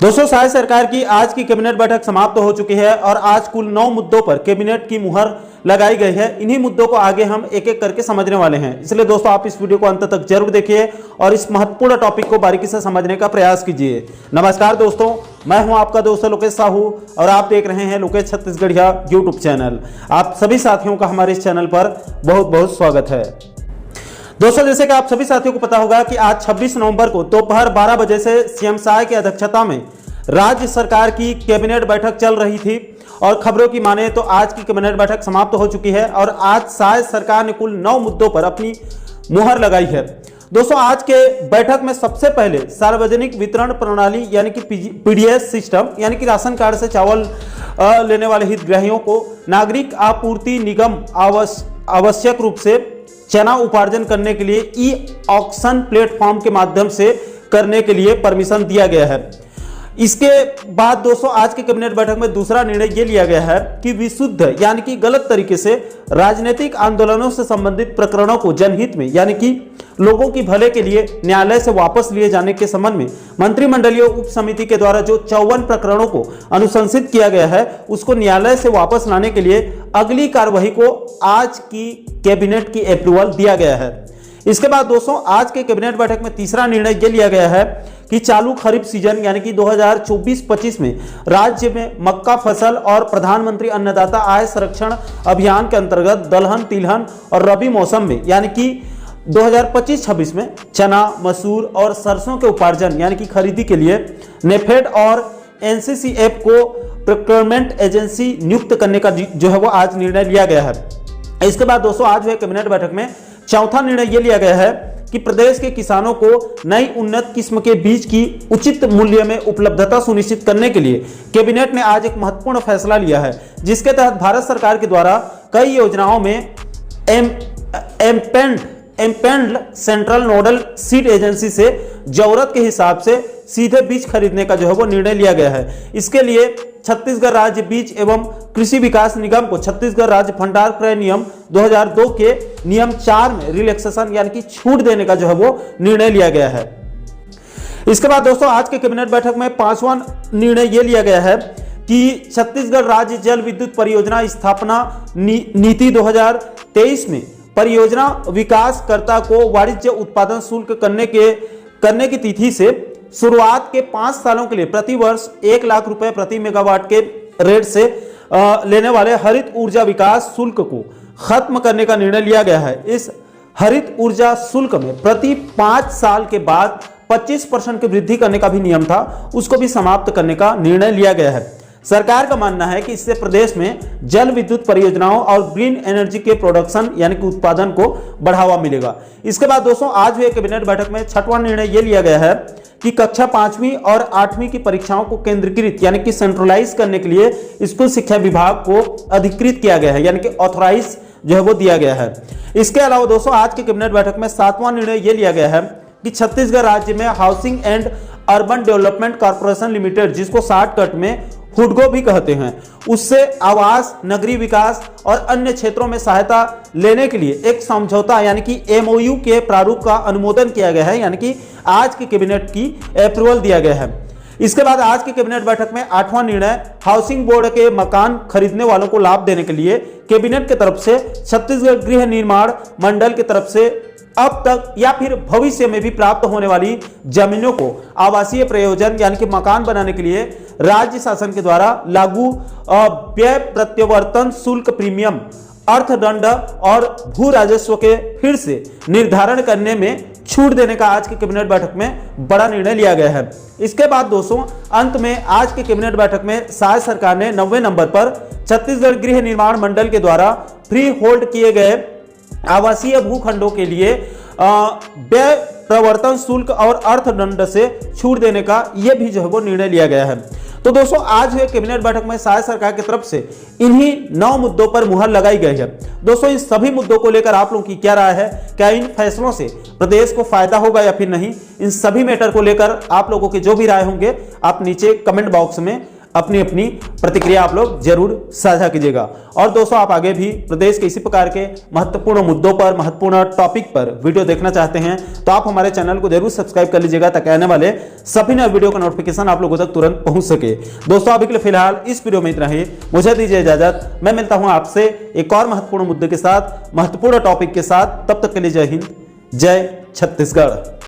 दोस्तों, शायद सरकार की आज की कैबिनेट बैठक समाप्त हो चुकी है और आज कुल 9 मुद्दों पर कैबिनेट की मुहर लगाई गई है। इन्हीं मुद्दों को आगे हम एक एक करके समझने वाले हैं, इसलिए दोस्तों आप इस वीडियो को अंत तक जरूर देखिए और इस महत्वपूर्ण टॉपिक को बारीकी से समझने का प्रयास कीजिए। नमस्कार दोस्तों, मैं हूं आपका दोस्त लोकेश साहू और आप देख रहे हैं लोकेश छत्तीसगढ़िया यूट्यूब चैनल। आप सभी साथियों का हमारे इस चैनल पर बहुत बहुत स्वागत है। दोस्तों, जैसे कि आप सभी साथियों को पता होगा कि आज 26 नवंबर को दोपहर 12 बजे से सीएम साय की अध्यक्षता में राज्य सरकार की कैबिनेट बैठक चल रही थी और खबरों की माने तो आज की कैबिनेट बैठक समाप्त हो चुकी है और आज साय सरकार ने कुल 9 मुद्दों पर अपनी मुहर लगाई है। दोस्तों, आज के बैठक में सबसे पहले सार्वजनिक वितरण प्रणाली यानी कि पीडीएस सिस्टम यानी कि राशन कार्ड से चावल लेने वाले हितग्राहियों को नागरिक आपूर्ति निगम आवश्यक रूप से चना उपार्जन करने के लिए ई ऑक्शन प्लेटफॉर्म के माध्यम से करने के लिए परमिशन दिया गया है। इसके बाद दोस्तों आज की कैबिनेट बैठक में दूसरा निर्णय ये लिया गया है कि विशुद्ध यानी कि गलत तरीके से राजनीतिक आंदोलनों से संबंधित प्रकरणों को जनहित में यानी कि लोगों की भले के लिए न्यायालय से वापस लिए जाने के संबंध में मंत्रिमंडलीय उप समिति के द्वारा जो 54 प्रकरणों को अनुशंसित किया गया है उसको न्यायालय से वापस लाने के लिए अगली कार्यवाही को आज की कैबिनेट की अप्रूवल दिया गया है। इसके बाद दोस्तों आज के कैबिनेट बैठक में तीसरा निर्णय यह लिया गया है कि चालू खरीफ सीजन यानी कि 2024-25 में राज्य में मक्का फसल और प्रधानमंत्री अन्नदाता आय संरक्षण अभियान के अंतर्गत दलहन, तिलहन और रबी मौसम में यानी कि 2025-26 में चना, मसूर और सरसों के उपार्जन यानी कि खरीदी के लिए नेफेड और एनसीसीएफ को प्रोक्योरमेंट एजेंसी नियुक्त करने का जो है वो आज निर्णय लिया गया है। इसके बाद दोस्तों आज हुए कैबिनेट बैठक में चौथा निर्णय यह लिया गया है कि प्रदेश के किसानों को नई उन्नत किस्म के बीज की उचित मूल्य में उपलब्धता सुनिश्चित करने के लिए कैबिनेट ने आज एक महत्वपूर्ण फैसला लिया है, जिसके तहत भारत सरकार के द्वारा कई योजनाओं में एम्पेंड सेंट्रल नोडल सीड एजेंसी से जरूरत के हिसाब से सीधे बीज खरीदने का जो है वो निर्णय लिया गया है। इसके लिए छत्तीसगढ़ राज्य बीज एवं कृषि विकास निगम को छत्तीसगढ़ राज्य भंडार क्रय नियम 2002 के नियम 4 में रिलैक्सेशन यानी कि छूट देने का जो है वो निर्णय लिया गया है। इसके बाद दोस्तों आज के कैबिनेट बैठक में पांचवा निर्णय यह लिया गया है कि छत्तीसगढ़ राज्य जल विद्युत परियोजना स्थापना नीति 2023 में परियोजना विकासकर्ता को वाणिज्य उत्पादन शुल्क करने की तिथि से शुरुआत के 5 सालों के लिए प्रति वर्ष 1 लाख रुपए प्रति मेगावाट के रेट से लेने वाले हरित ऊर्जा विकास शुल्क को खत्म करने का निर्णय लिया गया है। इस हरित ऊर्जा शुल्क में प्रति 5 साल के बाद 25% की वृद्धि करने का भी नियम था, उसको भी समाप्त करने का निर्णय लिया गया है। सरकार का मानना है कि इससे प्रदेश में जल विद्युत परियोजनाओं और ग्रीन एनर्जी के प्रोडक्शन यानी कि उत्पादन को बढ़ावा मिलेगा। इसके बाद दोस्तों आज हुए कैबिनेट बैठक में छठवां निर्णय यह लिया गया है कि कक्षा 5वीं और 8वीं की परीक्षाओं को केंद्रीकृत यानी कि सेंट्रलाइज करने के लिए स्कूल शिक्षा विभाग को अधिकृत किया गया है यानी कि ऑथराइज जो है वो दिया गया है। इसके अलावा दोस्तों आज के कैबिनेट बैठक में 7वां निर्णय यह लिया गया है कि छत्तीसगढ़ राज्य में housing and urban development corporation limited, जिसको शॉर्टकट में हुडको भी कहते हैं, उससे आवास, नगरीय विकास और अन्य क्षेत्रों में सहायता लेने के लिए एक समझौता यानी कि एमओयू के प्रारूप का अनुमोदन किया गया है यानी कि आज की कैबिनेट की अप्रूवल दिया गया है। इसके बाद आज की कैबिनेट बैठक में 8वां निर्णय हाउसिंग बोर्ड के मकान खरीदने वालों को लाभ देने के लिए कैबिनेट की तरफ से छत्तीसगढ़ गृह निर्माण मंडल की तरफ से अब तक या फिर भविष्य में भी प्राप्त होने वाली जमीनों को आवासीय प्रयोजन यानी कि मकान बनाने के लिए राज्य शासन के द्वारा लागू व्यय प्रत्यावर्तन शुल्क प्रीमियम, अर्थदंड और भू राजस्व के फिर से निर्धारण करने में छूट देने का आज की कैबिनेट बैठक में बड़ा निर्णय लिया गया है। इसके बाद दोस्तों अंत में आज की कैबिनेट बैठक में साय सरकार ने 90वें नंबर पर छत्तीसगढ़ गृह निर्माण मंडल के द्वारा फ्री होल्ड किए गए आवासीय भूखंडों के लिए व्यय प्रवर्तन शुल्क और अर्थदंड से छूट देने का यह भी जो है वो निर्णय लिया गया है। तो दोस्तों आज हुए कैबिनेट बैठक में साय सरकार की तरफ से इन्हीं 9 मुद्दों पर मुहर लगाई गई है। दोस्तों इन सभी मुद्दों को लेकर आप लोगों की क्या राय है? क्या इन फैसलों से प्रदेश को फायदा होगा या फिर नहीं? इन सभी मैटर को लेकर आप लोगों के जो भी राय होंगे आप नीचे कमेंट बॉक्स में अपनी अपनी प्रतिक्रिया आप लोग जरूर साझा कीजिएगा। और दोस्तों, आप आगे भी प्रदेश के इसी प्रकार के महत्वपूर्ण मुद्दों पर, महत्वपूर्ण टॉपिक पर वीडियो देखना चाहते हैं तो आप हमारे चैनल को जरूर सब्सक्राइब कर लीजिएगा, ताकि आने वाले सभी नए वीडियो का नोटिफिकेशन आप लोगों तक तुरंत पहुंच सके। दोस्तों, अभी के लिए फिलहाल इस वीडियो में इतना ही। मुझे दीजिए इजाजत। मैं मिलता हूं आपसे एक और महत्वपूर्ण मुद्दे के साथ, महत्वपूर्ण टॉपिक के साथ। तब तक के लिए जय हिंद, जय छत्तीसगढ़।